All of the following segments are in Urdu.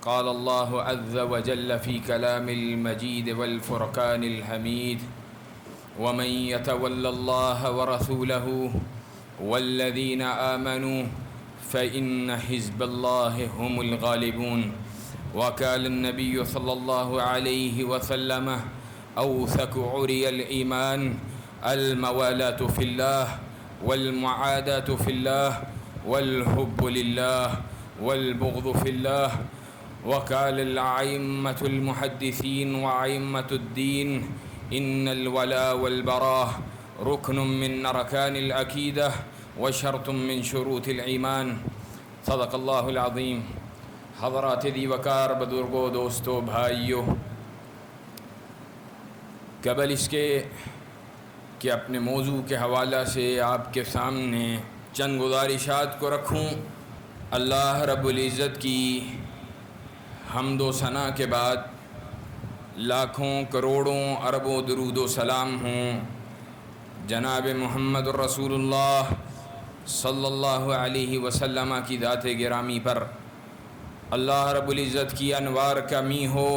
قال الله عز وجل في كلام المجيد والفرقان الحميد ومن يتول الله ورسوله والذين آمنوا فإن حزب الله هم الغالبون. وقال النبي صلى الله عليه وسلم أوثق عري الإيمان الموالاة في الله والمعاداة في الله والحب لله والبغض في الله. وقال الأئمة المحدثين وأئمة الدين إن الولاء والبراء ركن من أركان العقيدة وشرط من شروط الإيمان. صدق اللہ العظیم. حضرات دی وقار بزرگوں، دوستوں، بھائیوں، قبل اس کے کہ اپنے موضوع کے حوالہ سے آپ کے سامنے چند گزارشات کو رکھوں، اللہ رب العزت کی حمد و ثنا کے بعد لاکھوں کروڑوں اربوں درود و سلام ہوں جناب محمد رسول اللہ صلی اللہ علیہ وسلم کی ذات گرامی پر. اللہ رب العزت کی انوار کا می ہو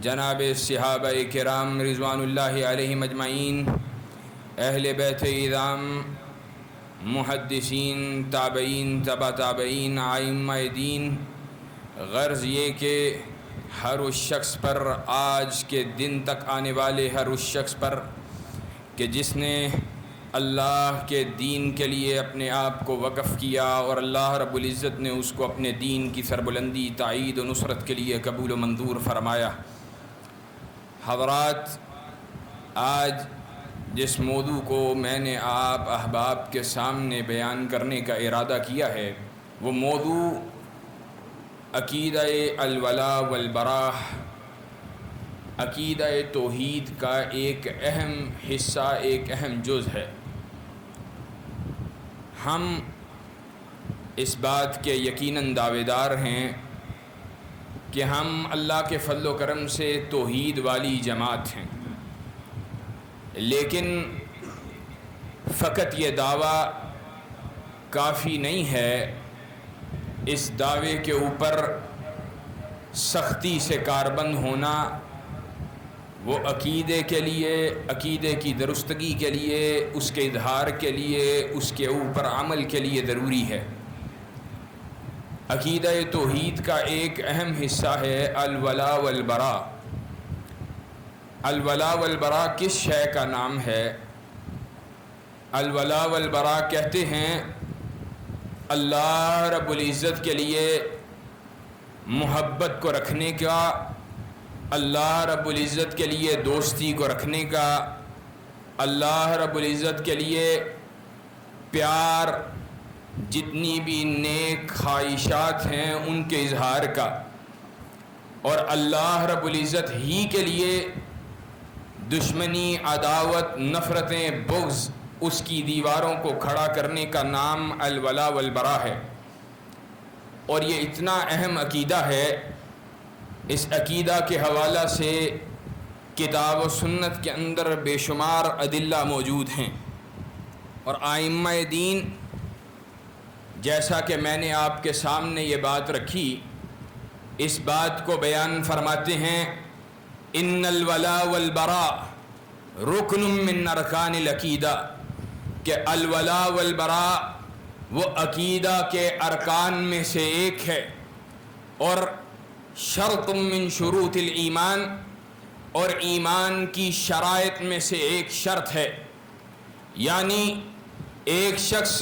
جناب صحابہ کرام رضوان اللہ علیہم اجمعین، اہل بیت اعظام، محدثین، تابعین، تبع تابعین، ائمہ دین. غرض یہ کہ ہر اس شخص پر، آج کے دن تک آنے والے ہر اس شخص پر کہ جس نے اللہ کے دین کے لیے اپنے آپ کو وقف کیا اور اللہ رب العزت نے اس کو اپنے دین کی سربلندی، تائید و نصرت کے لیے قبول و منظور فرمایا. حضرات، آج جس موضوع کو میں نے آپ احباب کے سامنے بیان کرنے کا ارادہ کیا ہے، وہ موضوع عقیدہ الولاء والبراء، عقیدہ توحید کا ایک اہم حصہ، ایک اہم جز ہے. ہم اس بات کے یقیناً دعوے دار ہیں کہ ہم اللہ کے فضل و کرم سے توحید والی جماعت ہیں، لیکن فقط یہ دعویٰ کافی نہیں ہے. اس دعوے کے اوپر سختی سے کاربند ہونا، وہ عقیدے کے لیے، عقیدے کی درستگی کے لیے، اس کے اظہار کے لیے، اس کے اوپر عمل کے لیے ضروری ہے. عقیدہ توحید کا ایک اہم حصہ ہے الولاء والبراء. الولاء والبراء کس شے کا نام ہے؟ الولاء والبراء کہتے ہیں اللہ رب العزت کے لیے محبت کو رکھنے کا، اللہ رب العزت کے لیے دوستی کو رکھنے کا، اللہ رب العزت کے لیے پیار، جتنی بھی نیک خواہشات ہیں ان کے اظہار کا، اور اللہ رب العزت ہی کے لیے دشمنی، عداوت، نفرتیں، بغض، اس کی دیواروں کو کھڑا کرنے کا نام الولاء والبراء ہے. اور یہ اتنا اہم عقیدہ ہے، اس عقیدہ کے حوالہ سے کتاب و سنت کے اندر بے شمار ادلہ موجود ہیں. اور ائمہ دین، جیسا کہ میں نے آپ کے سامنے یہ بات رکھی، اس بات کو بیان فرماتے ہیں ان الولاء والبراء رکن من ارکان العقیدہ، کہ الولاء والبراء وہ عقیدہ کے ارکان میں سے ایک ہے، اور شرط من شروط الایمان، اور ایمان کی شرائط میں سے ایک شرط ہے. یعنی ایک شخص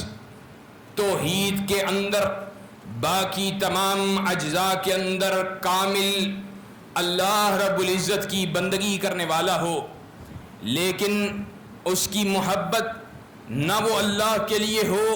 توحید کے اندر، باقی تمام اجزاء کے اندر کامل اللہ رب العزت کی بندگی کرنے والا ہو، لیکن اس کی محبت نہ وہ اللہ کے لیے ہو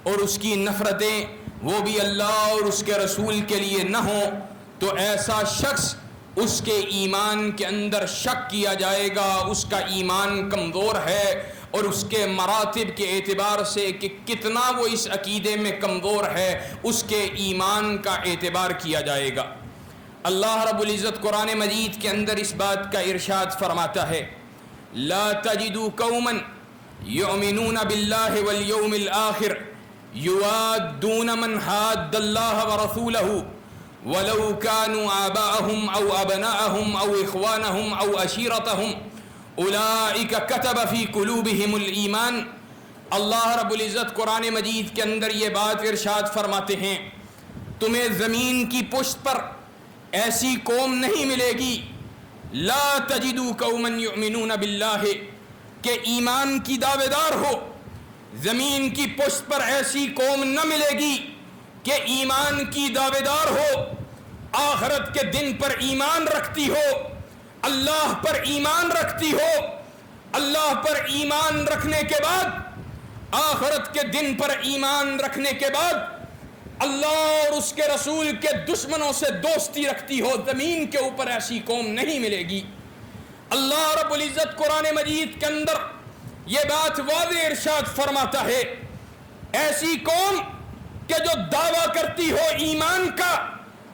اور اس کی نفرتیں وہ بھی اللہ اور اس کے رسول کے لیے نہ ہوں، تو ایسا شخص، اس کے ایمان کے اندر شک کیا جائے گا، اس کا ایمان کمزور ہے، اور اس کے مراتب کے اعتبار سے کہ کتنا وہ اس عقیدے میں کمزور ہے، اس کے ایمان کا اعتبار کیا جائے گا. اللہ رب العزت قرآن مجید کے اندر اس بات کا ارشاد فرماتا ہے لا تجدوا قوما یؤمنون باللہ والیوم الآخر یوادون من حاد اللہ ورسولہ وَلَوْ كَانُوا آبَاءَهُمْ أَوْ أَبْنَاءَهُمْ أَوْ إِخْوَانَهُمْ أَوْ عَشِيرَتَهُمْ أُولَئِكَ كَتَبَ فِي قُلُوبِهِمُ الْإِيمَانَ۔ اللہ رب العزت قرآن مجید کے اندر یہ بات ارشاد فرماتے ہیں، تمہیں زمین کی پشت پر ایسی قوم نہیں ملے گی، لا تجدوا قوما یؤمنون باللہ، کہ ایمان کی دعوے دار ہو۔ زمین کی پشت پر ایسی قوم نہ ملے گی کہ ایمان کی دعوے دار ہو، آخرت کے دن پر ایمان رکھتی ہو، اللہ پر ایمان رکھتی ہو، اللہ پر ایمان رکھنے کے بعد، آخرت کے دن پر ایمان رکھنے کے بعد اللہ اور اس کے رسول کے دشمنوں سے دوستی رکھتی ہو۔ زمین کے اوپر ایسی قوم نہیں ملے گی۔ اللہ رب العزت قرآن مجید کے اندر یہ بات واضح ارشاد فرماتا ہے، ایسی قوم کہ جو دعویٰ کرتی ہو ایمان کا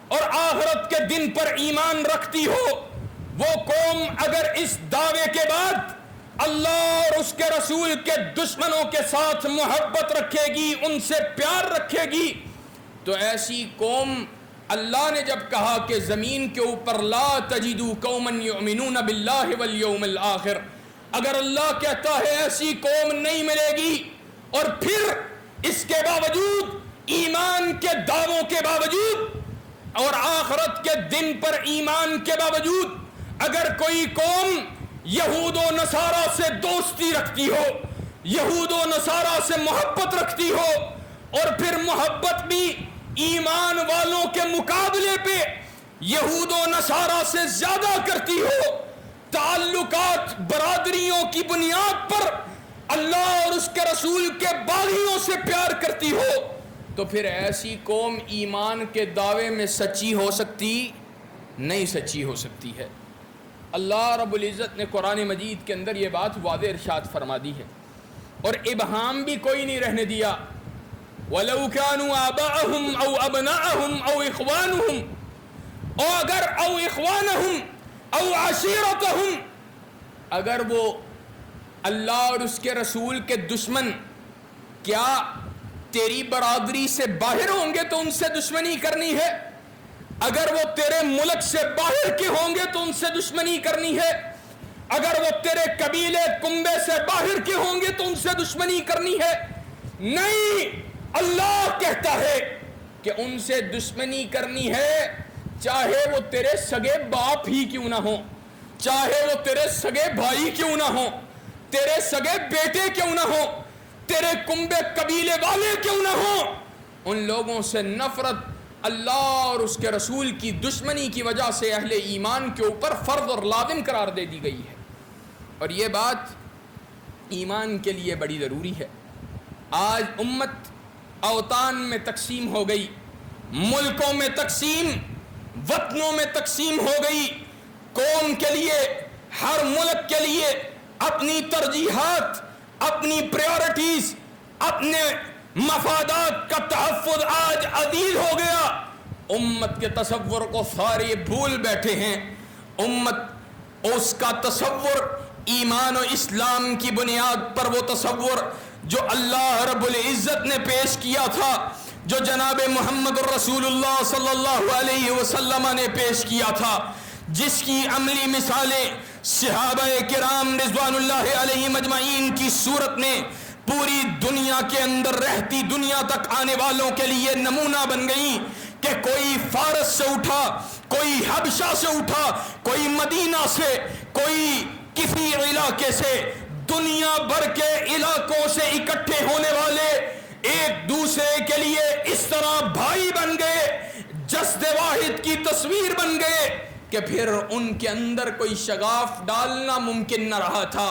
اور آخرت کے دن پر ایمان رکھتی ہو، وہ قوم اگر اس دعوے کے بعد اللہ اور اس کے رسول کے دشمنوں کے ساتھ محبت رکھے گی، ان سے پیار رکھے گی، تو ایسی قوم اللہ نے جب کہا کہ زمین کے اوپر لا تجدوا قوما یؤمنون باللہ والیوم الآخر، اگر اللہ کہتا ہے ایسی قوم نہیں ملے گی، اور پھر اس کے باوجود ایمان کے دعووں کے باوجود اور آخرت کے دن پر ایمان کے باوجود اگر کوئی قوم یہود و نصارہ سے دوستی رکھتی ہو، یہود و نصارہ سے محبت رکھتی ہو، اور پھر محبت بھی ایمان والوں کے مقابلے پہ یہود و نصارہ سے زیادہ کرتی ہو، تعلقات برادریوں کی بنیاد پر اللہ اور اس کے رسول کے باغیوں سے پیار کرتی ہو، تو پھر ایسی قوم ایمان کے دعوے میں سچی ہو سکتی نہیں، سچی ہو سکتی ہے۔ اللہ رب العزت نے قرآن مجید کے اندر یہ بات واضح ارشاد فرما دی ہے، اور ابہام بھی کوئی نہیں رہنے دیا۔ وَلَوْ كَانُوا آبَاءَهُمْ أَوْ أَبْنَاءَهُمْ أَوْ إِخْوَانُهُمْ، اور اگر أَوْ إِخْوَانَهُمْ أَوْ عَشِيرَتَهُمْ، اگر وہ اللہ اور اس کے رسول کے دشمن کیا تیری برادری سے باہر ہوں گے تو ان سے دشمنی کرنی ہے، اگر وہ تیرے ملک سے باہر کے ہوں گے تو ان سے دشمنی کرنی ہے، اگر وہ تیرے قبیلے کنبے سے باہر کے ہوں گے تو ان سے دشمنی کرنی ہے، نہیں، اللہ کہتا ہے کہ ان سے دشمنی کرنی ہے، چاہے وہ تیرے سگے باپ ہی کیوں نہ ہوں، چاہے وہ تیرے سگے بھائی کیوں نہ ہوں، تیرے سگے بیٹے کیوں نہ ہوں، تیرے کنبے قبیلے والے کیوں نہ ہوں، ان لوگوں سے نفرت اللہ اور اس کے رسول کی دشمنی کی وجہ سے اہل ایمان کے اوپر فرض اور لازم قرار دے دی گئی ہے۔ اور یہ بات ایمان کے لیے بڑی ضروری ہے۔ آج امت اوطان میں تقسیم ہو گئی، ملکوں میں تقسیم، وطنوں میں تقسیم ہو گئی، قوم کے لیے، ہر ملک کے لیے اپنی ترجیحات، اپنی پریورٹیز، اپنے مفادات کا تحفظ آج عزیز ہو گیا۔ امت کے تصور کو سارے بھول بیٹھے ہیں۔ امت اس کا تصور ایمان و اسلام کی بنیاد پر، وہ تصور جو اللہ رب العزت نے پیش کیا تھا، جو جناب محمد رسول اللہ صلی اللہ علیہ وسلم نے پیش کیا تھا، جس کی عملی مثالیں صحابہ کرام رضوان اللہ علیہم اجمعین کی صورت میں پوری دنیا کے اندر رہتی دنیا تک آنے والوں کے لیے نمونہ بن گئی، کہ کوئی فارس سے اٹھا، کوئی حبشہ سے اٹھا، کوئی مدینہ سے، کوئی کسی علاقے سے، دنیا بھر کے علاقوں سے اکٹھے ہونے والے ایک دوسرے کے لیے اس طرح بھائی بن گئے، جسد واحد کی تصویر بن گئے، کہ پھر ان کے اندر کوئی شگاف ڈالنا ممکن نہ رہا تھا۔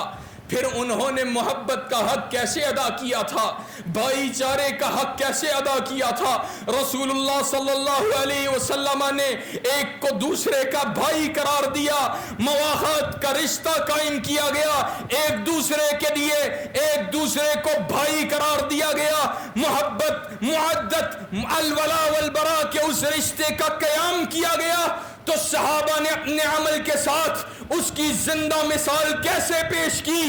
پھر انہوں نے محبت کا حق کیسے ادا کیا تھا، بھائی چارے کا حق کیسے ادا کیا تھا۔ رسول اللہ صلی اللہ علیہ وسلم نے ایک کو دوسرے کا بھائی قرار دیا، مواخات کا رشتہ قائم کیا گیا، ایک دوسرے کے لیے ایک دوسرے کو بھائی قرار دیا گیا، محبت، معدت، الولاء والبراء کے اس رشتے کا قیام کیا گیا۔ تو صحابہ نے اپنے عمل کے ساتھ اس کی زندہ مثال کیسے پیش کی،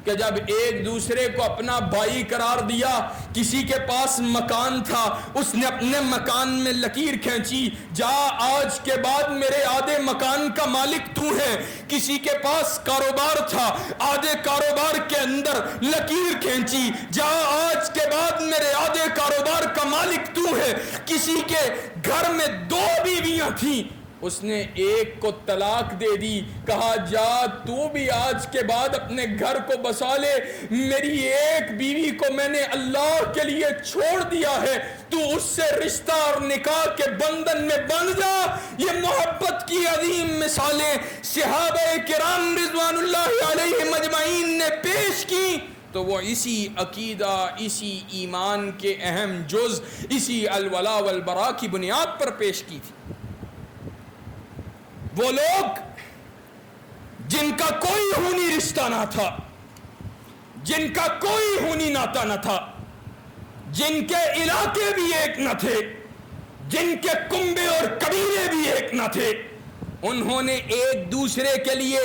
کہ جب ایک دوسرے کو اپنا بھائی قرار دیا، کسی کے پاس مکان تھا، اس نے اپنے مکان میں لکیر کھینچی، جا آج کے بعد میرے آدھے مکان کا مالک تو ہے۔ کسی کے پاس کاروبار تھا، آدھے کاروبار کے اندر لکیر کھینچی، جا آج کے بعد میرے آدھے کاروبار کا مالک تو ہے۔ کسی کے گھر میں 2 بیویاں تھیں، اس نے ایک کو طلاق دے دی، کہا جا تو بھی آج کے بعد اپنے گھر کو بسا لے، میری ایک بیوی کو میں نے اللہ کے لیے چھوڑ دیا ہے، تو اس سے رشتہ اور نکاح کے بندھن میں بندھ جا۔ یہ محبت کی عظیم مثالیں صحابہ کرام رضوان اللہ علیہم اجمعین نے پیش کی، تو وہ اسی عقیدہ، اسی ایمان کے اہم جز، اسی الولاء والبراء کی بنیاد پر پیش کی تھی۔ وہ لوگ جن کا کوئی خونی رشتہ نہ تھا، جن کا کوئی خونی ناتا نہ تھا، جن کے علاقے بھی ایک نہ تھے، جن کے کنبے اور قبیلے بھی ایک نہ تھے، انہوں نے ایک دوسرے کے لیے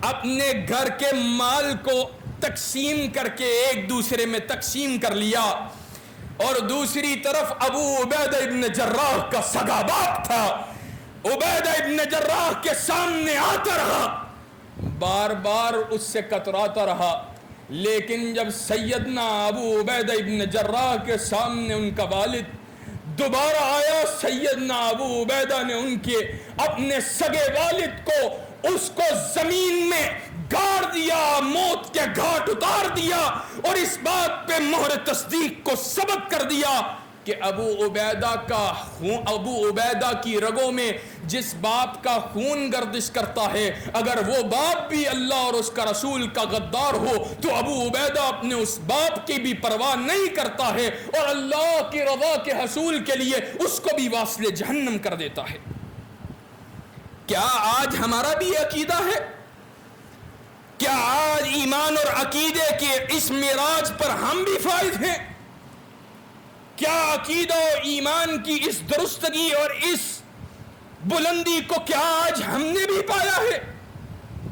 اپنے گھر کے مال کو تقسیم کر کے ایک دوسرے میں تقسیم کر لیا، اور دوسری طرف ابو عبیدہ ابن جراح کا سگا باپ تھا، عبیدہ ابن جراح کے سامنے آتا رہا، بار بار اس سے کتراتا رہا، لیکن جب سیدنا ابو عبیدہ ابن جراح کے سامنے ان کا والد دوبارہ آیا، سیدنا ابو عبیدہ نے ان کے اپنے سگے والد کو اس کو زمین میں گاڑ دیا، موت کے گھاٹ اتار دیا، اور اس بات پہ مہر تصدیق کو ثبت کر دیا کہ ابو عبیدہ کی رگوں میں جس باپ کا خون گردش کرتا ہے، اگر وہ باپ بھی اللہ اور اس کا رسول کا غدار ہو تو ابو عبیدہ اپنے اس باپ کی بھی پرواہ نہیں کرتا ہے، اور اللہ کی رضا کے حصول کے لیے اس کو بھی واصل جہنم کر دیتا ہے۔ کیا آج ہمارا بھی عقیدہ ہے؟ کیا آج ایمان اور عقیدے کے اس معراج پر ہم بھی فائز ہیں؟ کیا عقیدہ و ایمان کی اس درستگی اور اس بلندی کو کیا آج ہم نے بھی پایا ہے؟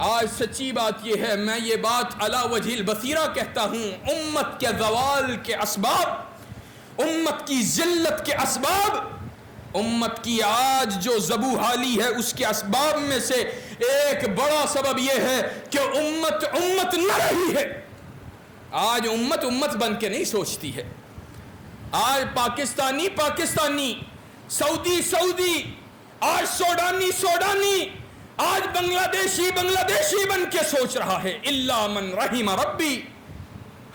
آج سچی بات یہ ہے، میں یہ بات علی وجہ البصیرہ کہتا ہوں، امت کے زوال کے اسباب، امت کی ذلت کے اسباب، امت کی آج جو ذبو حالی ہے اس کے اسباب میں سے ایک بڑا سبب یہ ہے کہ امت نہ رہی ہے۔ آج امت بن کے نہیں سوچتی ہے، آج پاکستانی، سعودی، آج سوڈانی، آج بنگلہ دیشی بن کے سوچ رہا ہے، الا من رحم ربی۔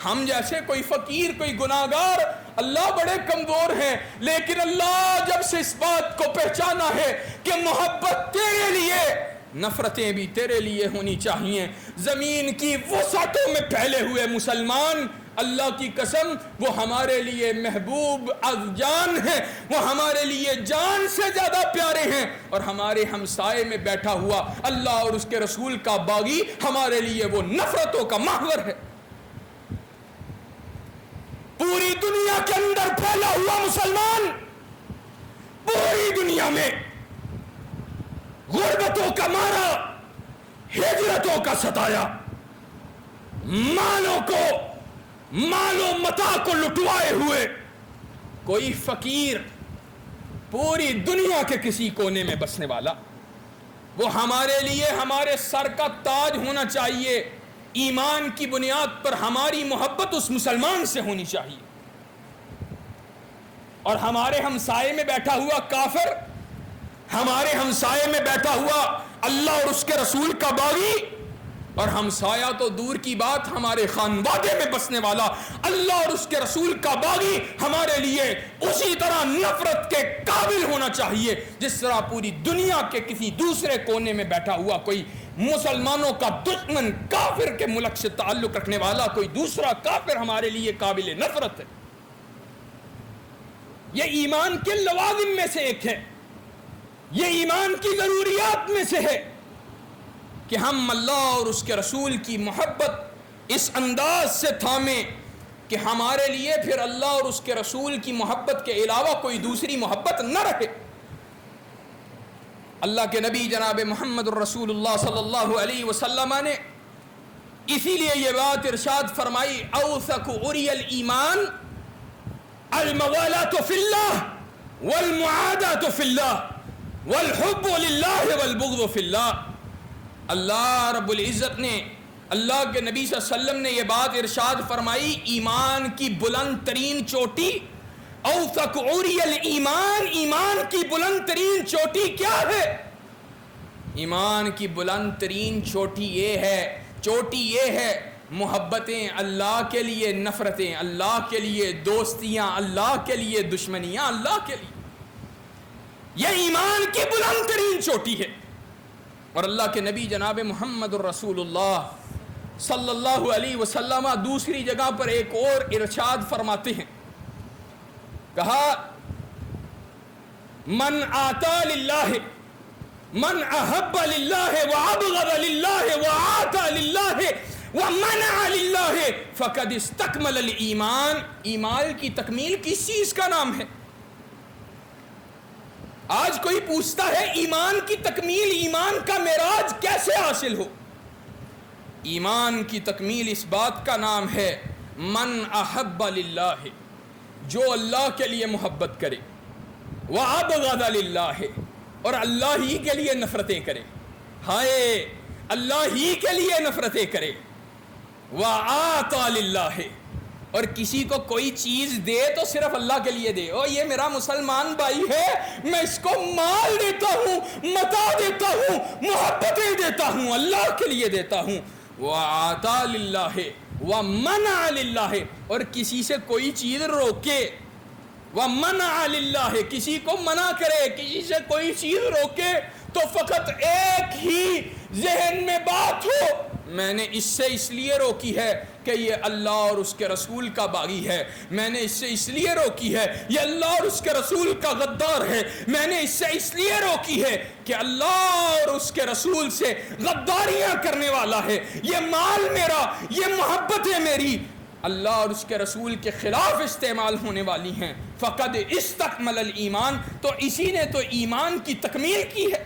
ہم جیسے کوئی فقیر، کوئی گناہگار، اللہ بڑے کمزور ہیں، لیکن اللہ جب سے اس بات کو پہچانا ہے کہ محبت تیرے لیے، نفرتیں بھی تیرے لیے ہونی چاہیے، زمین کی وسعتوں میں پھیلے ہوئے مسلمان، اللہ کی قسم وہ ہمارے لیے محبوب از جان ہیں، وہ ہمارے لیے جان سے زیادہ پیارے ہیں، اور ہمارے ہمسائے میں بیٹھا ہوا اللہ اور اس کے رسول کا باغی ہمارے لیے وہ نفرتوں کا محور ہے۔ پوری دنیا کے اندر پھیلا ہوا مسلمان، پوری دنیا میں غربتوں کا مارا، ہجرتوں کا ستایا، مال و متاع کو لٹوائے ہوئے کوئی فقیر پوری دنیا کے کسی کونے میں بسنے والا، وہ ہمارے لیے ہمارے سر کا تاج ہونا چاہیے۔ ایمان کی بنیاد پر ہماری محبت اس مسلمان سے ہونی چاہیے، اور ہمارے ہمسائے میں بیٹھا ہوا کافر، ہمارے ہمسائے میں بیٹھا ہوا اللہ اور اس کے رسول کا باغی، اور ہمسایہ تو دور کی بات، ہمارے خانوادے میں بسنے والا اللہ اور اس کے رسول کا باغی ہمارے لیے اسی طرح نفرت کے قابل ہونا چاہیے جس طرح پوری دنیا کے کسی دوسرے کونے میں بیٹھا ہوا کوئی مسلمانوں کا دشمن کافر کے ملک سے تعلق رکھنے والا کوئی دوسرا کافر ہمارے لیے قابل نفرت ہے۔ یہ ایمان کے لوازم میں سے ایک ہے، یہ ایمان کی ضروریات میں سے ہے کہ ہم اللہ اور اس کے رسول کی محبت اس انداز سے تھامیں کہ ہمارے لیے پھر اللہ اور اس کے رسول کی محبت کے علاوہ کوئی دوسری محبت نہ رہے۔ اللہ کے نبی جناب محمد الرسول اللہ صلی اللہ علیہ وسلم نے اسی لیے یہ بات ارشاد فرمائی اوثق عری الایمان الموالات فی اللہ والمعادات فی اللہ والحب للہ والبغض فی اللہ. اللہ رب العزت نے، اللہ کے نبی صلی اللہ علیہ وسلم نے یہ بات ارشاد فرمائی، ایمان کی بلند ترین چوٹی اوثق عری الایمان، ایمان کی بلند ترین چوٹی کیا ہے؟ ایمان کی بلند ترین چوٹی یہ ہے محبتیں اللہ کے لیے، نفرتیں اللہ کے لیے، دوستیاں اللہ کے لیے، دشمنیاں اللہ کے لیے. یہ ایمان کی بلند ترین چوٹی ہے. اور اللہ کے نبی جناب محمد الرسول اللہ صلی اللہ علیہ وسلم دوسری جگہ پر ایک اور ارشاد فرماتے ہیں، کہا من آتا للہ، من احب للہ وابغض للہ وآتا للہ ومنع للہ فقد استکمل الایمان. ایمان کی تکمیل کس چیز کا نام ہے؟ آج کوئی پوچھتا ہے ایمان کی تکمیل، ایمان کا معراج کیسے حاصل ہو؟ ایمان کی تکمیل اس بات کا نام ہے من احب للہ، جو اللہ کے لیے محبت کرے، وابغض للہ، اور اللہ ہی کے لیے نفرتیں کرے، ہائے اللہ ہی کے لیے نفرتیں کرے، وآتا للہ، اور کسی کو کوئی چیز دے تو صرف اللہ کے لیے دے. او یہ میرا مسلمان بھائی ہے، میں اس کو مال دیتا ہوں، متاع دیتا ہوں، محبتیں دیتا ہوں، اللہ کے لیے دیتا ہوں. وآتا للہ ومنع للہ، اور کسی سے کوئی چیز روکے، ومنع للہ، کسی کو منع کرے، کسی سے کوئی چیز روکے تو فقط ایک ہی ذہن میں بات ہو، میں نے اس سے اس لیے روکی ہے کہ یہ اللہ اور اس کے رسول کا باغی ہے، میں نے اس سے اس لیے روکی ہے یہ اللہ اور اس کے رسول کا غدار ہے، میں نے اس سے اس لیے روکی ہے کہ اللہ اور اس کے رسول سے غداریاں کرنے والا ہے، یہ مال میرا، یہ محبتیں میری اللہ اور اس کے رسول کے خلاف استعمال ہونے والی ہیں. فقد استکمل الایمان، تو اسی نے تو ایمان کی تکمیل کی ہے.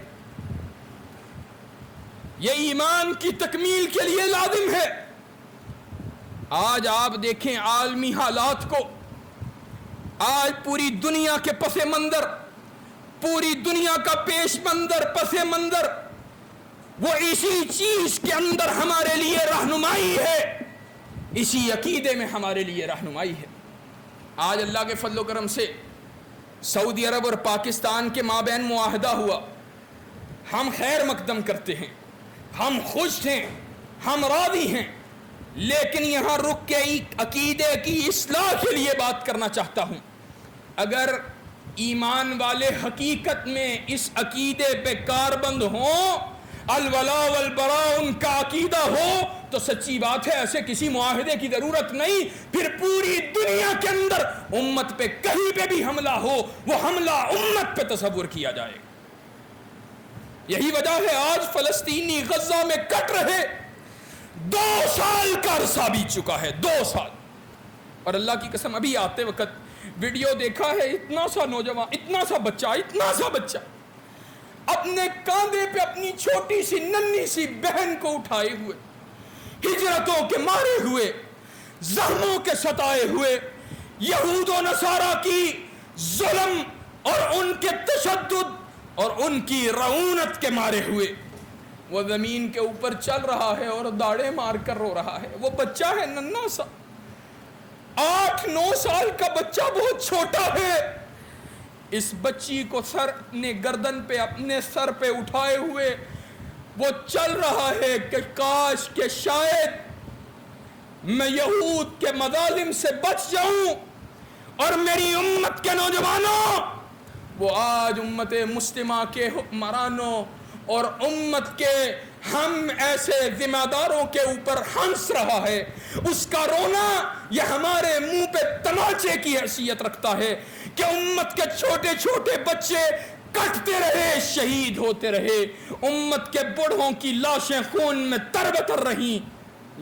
یہ ایمان کی تکمیل کے لیے لازم ہے. آج آپ دیکھیں عالمی حالات کو، آج پوری دنیا کے پس منظر، پوری دنیا کا پیش منظر، پس منظر وہ اسی چیز کے اندر ہمارے لیے رہنمائی ہے، اسی عقیدے میں ہمارے لیے رہنمائی ہے. آج اللہ کے فضل و کرم سے سعودی عرب اور پاکستان کے مابین معاہدہ ہوا، ہم خیر مقدم کرتے ہیں، ہم خوش ہیں، ہم راضی ہیں، لیکن یہاں رک کے عقیدے کی اصلاح کے لیے بات کرنا چاہتا ہوں. اگر ایمان والے حقیقت میں اس عقیدے پہ کاربند ہوں، الولاء والبراء ان کا عقیدہ ہو، تو سچی بات ہے ایسے کسی معاہدے کی ضرورت نہیں. پھر پوری دنیا کے اندر امت پہ کہیں پہ بھی حملہ ہو، وہ حملہ امت پہ تصور کیا جائے. یہی وجہ ہے آج فلسطینی غزہ میں کٹ رہے، 2 سال کا عرصہ بیت چکا ہے، 2 سال. اور اللہ کی قسم ابھی آتے وقت ویڈیو دیکھا ہے، اتنا سا نوجوان، اتنا سا بچہ اپنے کاندھے پہ اپنی چھوٹی سی ننھی سی بہن کو اٹھائے ہوئے، ہجرتوں کے مارے ہوئے، زخموں کے ستائے ہوئے، یہود و نصارہ کی ظلم اور ان کے تشدد اور ان کی رعونت کے مارے ہوئے، وہ زمین کے اوپر چل رہا ہے اور داڑے مار کر رو رہا ہے. وہ بچہ ہے ننھا سا، 8-9 سال کا بچہ، بہت چھوٹا ہے. اس بچی کو سر نے گردن پہ اپنے سر پہ اٹھائے ہوئے وہ چل رہا ہے کہ کاش کہ شاید میں یہود کے مظالم سے بچ جاؤں اور میری امت کے نوجوانوں، وہ آج امت مسلمہ کے حکمرانوں اور امت کے ہم ایسے ذمہ داروں کے اوپر ہنس رہا ہے. اس کا رونا یہ ہمارے منہ پہ تماچے کی حیثیت رکھتا ہے کہ امت کے چھوٹے چھوٹے بچے کٹتے رہے، شہید ہوتے رہے، امت کے بوڑھوں کی لاشیں خون میں تربتر رہیں،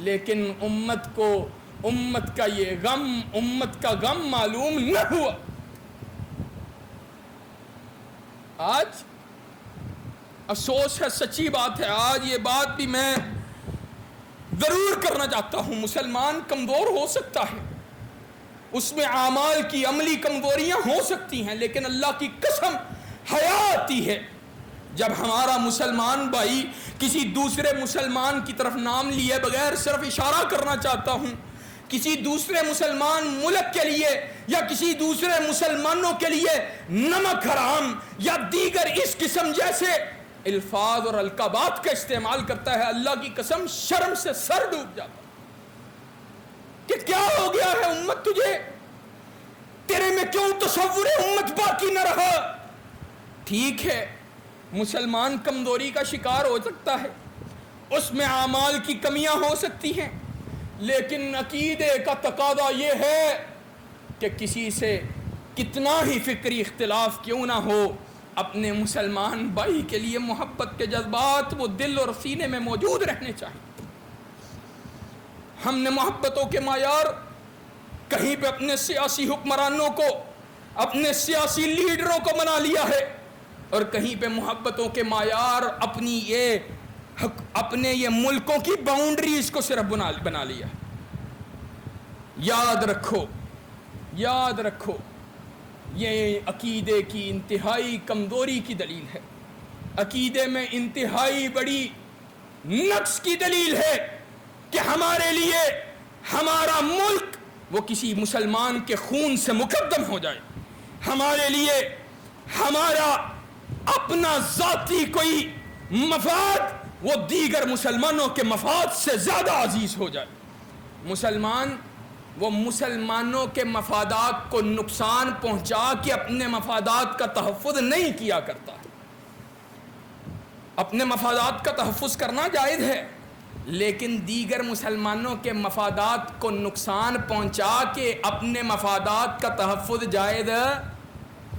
لیکن امت کا یہ غم، امت کا غم معلوم نہ ہوا. آج افسوس ہے، سچی بات ہے، آج یہ بات بھی میں ضرور کرنا چاہتا ہوں، مسلمان کمزور ہو سکتا ہے، اس میں اعمال کی عملی کمزوریاں ہو سکتی ہیں، لیکن اللہ کی قسم حیا آتی ہے جب ہمارا مسلمان بھائی کسی دوسرے مسلمان کی طرف نام لیے بغیر صرف اشارہ کرنا چاہتا ہوں، کسی دوسرے مسلمان ملک کے لیے یا کسی دوسرے مسلمانوں کے لیے نمک حرام یا دیگر اس قسم جیسے الفاظ اور القابات کا استعمال کرتا ہے، اللہ کی قسم شرم سے سر ڈوب جاتا کہ کیا ہو گیا ہے امت تجھے، تیرے میں کیوں تصور امت باقی نہ رہا۔ ٹھیک ہے، مسلمان کمزوری کا شکار ہو سکتا ہے، اس میں اعمال کی کمیاں ہو سکتی ہیں، لیکن عقیدے کا تقاضا یہ ہے کہ کسی سے کتنا ہی فکری اختلاف کیوں نہ ہو، اپنے مسلمان بھائی کے لیے محبت کے جذبات وہ دل اور سینے میں موجود رہنے چاہیے۔ ہم نے محبتوں کے معیار کہیں پہ اپنے سیاسی حکمرانوں کو، اپنے سیاسی لیڈروں کو بنا لیا ہے، اور کہیں پہ محبتوں کے معیار اپنے یہ ملکوں کی باؤنڈریز کو صرف بنا لیا۔ یاد رکھو یہ عقیدے کی انتہائی کمزوری کی دلیل ہے، عقیدے میں انتہائی بڑی نقص کی دلیل ہے کہ ہمارے لیے ہمارا ملک وہ کسی مسلمان کے خون سے مقدم ہو جائے، ہمارے لیے ہمارا اپنا ذاتی کوئی مفاد وہ دیگر مسلمانوں کے مفاد سے زیادہ عزیز ہو جائے۔ مسلمان وہ مسلمانوں کے مفادات کو نقصان پہنچا کے اپنے مفادات کا تحفظ نہیں کیا کرتا۔ اپنے مفادات کا تحفظ کرنا جائز ہے، لیکن دیگر مسلمانوں کے مفادات کو نقصان پہنچا کے اپنے مفادات کا تحفظ جائز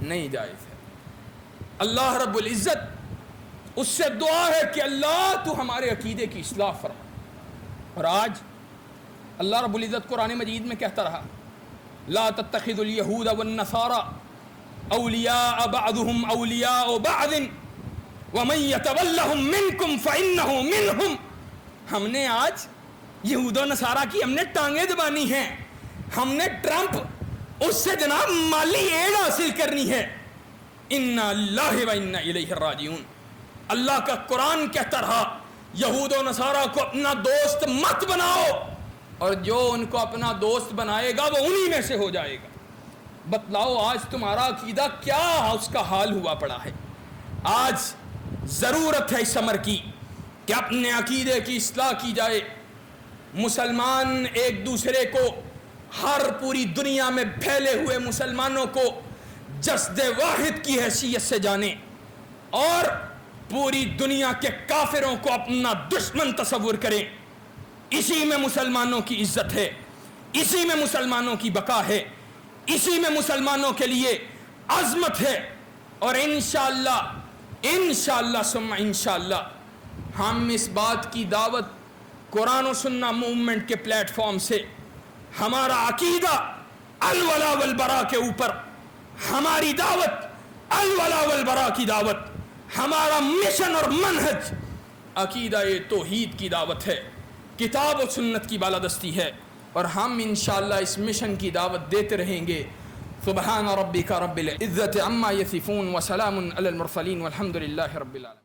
نہیں جائز ہے۔ اللہ رب العزت اس سے دعا ہے کہ اللہ تو ہمارے عقیدے کی اصلاح فرما، اور آج اللہ رب العزت قرآن مجید میں کہتا رہا لا تتخذوا اليهود والنصارى اولیاء بعضهم اولیاء بعض ومن يتولهم منكم فإنه منهم۔ ہم نے آج یہود و نصارہ کی ہم نے ٹانگیں دبانی ہیں، ہم نے ٹرمپ اس سے جناب مالی ایڈ حاصل کرنی ہے۔ انا للہ و انا الیہ راجعون۔ اللہ کا قرآن کہتا رہا یہود و نصارہ کو اپنا دوست مت بناؤ، اور جو ان کو اپنا دوست بنائے گا وہ انہی میں سے ہو جائے گا۔ بتلاؤ آج تمہارا عقیدہ کیا اس کا حال ہوا پڑا ہے۔ آج ضرورت ہے اس امر کی کہ اپنے عقیدے کی اصلاح کی جائے، مسلمان ایک دوسرے کو، ہر پوری دنیا میں پھیلے ہوئے مسلمانوں کو جسد واحد کی حیثیت سے جانے، اور پوری دنیا کے کافروں کو اپنا دشمن تصور کریں۔ اسی میں مسلمانوں کی عزت ہے، اسی میں مسلمانوں کی بقا ہے، اسی میں مسلمانوں کے لیے عظمت ہے، اور انشاءاللہ ثم انشاءاللہ ہم اس بات کی دعوت قرآن و سنہ موومنٹ کے پلیٹ فارم سے، ہمارا عقیدہ الولا والبرا کے اوپر، ہماری دعوت الولا والبرا کی دعوت، ہمارا مشن اور منہج عقیدہ توحید کی دعوت ہے، کتاب و سنت کی بالادستی ہے، اور ہم انشاءاللہ اس مشن کی دعوت دیتے رہیں گے۔ سبحان ربک رب العزت عما یصفون وسلام علی المرسلین والحمد للہ رب العالمین۔